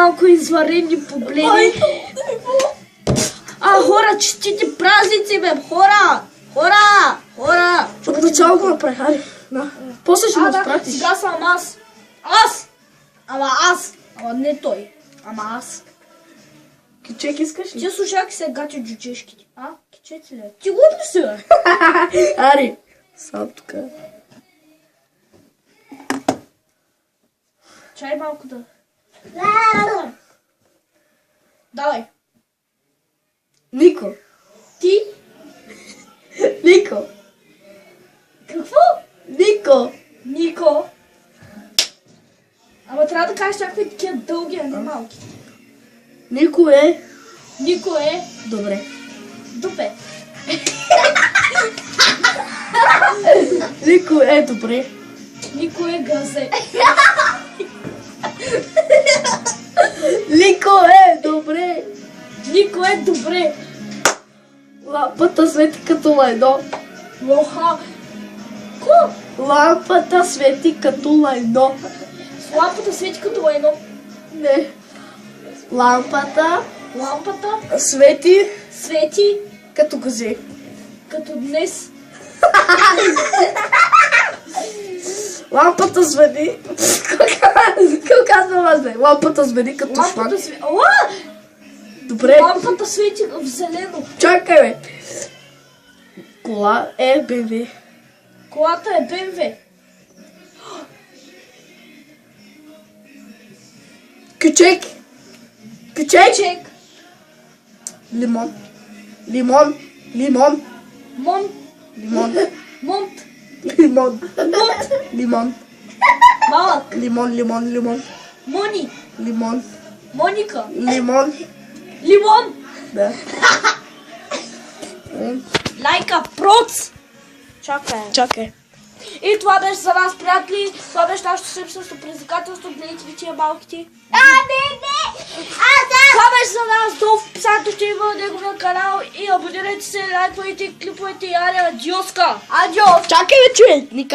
малко извънредни проблеми. Хора, честити празници, бе! Хора! От начало го направи, хайде. После ще го спратиш. Сега съм аз. Ама не той. Ама аз. Кичек искаш ли? Ти слушак се гати джуджешките. Кичете ли? Ти го ли си, бе? Ари, сам тук. Чай малко да... Давай. Нико. Ти? Нико. Какво? Нико. Ама трябва да кажеш някакви такива дълги, а не малки. Нико е. Нико е... Добре. Дупе. Нико е добре. Нико е газе. Нико е добре. Нико е добре. Лампата свети като лайно. Лоха. Ко? Лампата свети като лайно. Лампата свети като едно. Не. Лампата Лампата свети свети като газе. като днес. Лампата звъни. Какво казвам аз, бе? Лампата звъни като шлак. Лампата свети... Добре. Лампата свети в зелено. Чакай, бе. Кола е БМВ. Колата е БМВ. Кючек. Чек. Лимон. Монт. Монт. Лимон. Малък. Лимон. Мони. Лимон. Моника. Лимон. Да. Лайка проц. Чакай. И това беше за нас, приятели. Това беше нашето събствено предизвикателство. Гледайте ви тия малките. Това беше за нас. Долу в описанието ще има неговия канал. И абонирайте се, лайквайте клиповете и адиоска. Адиос. Чакай, бе, човек.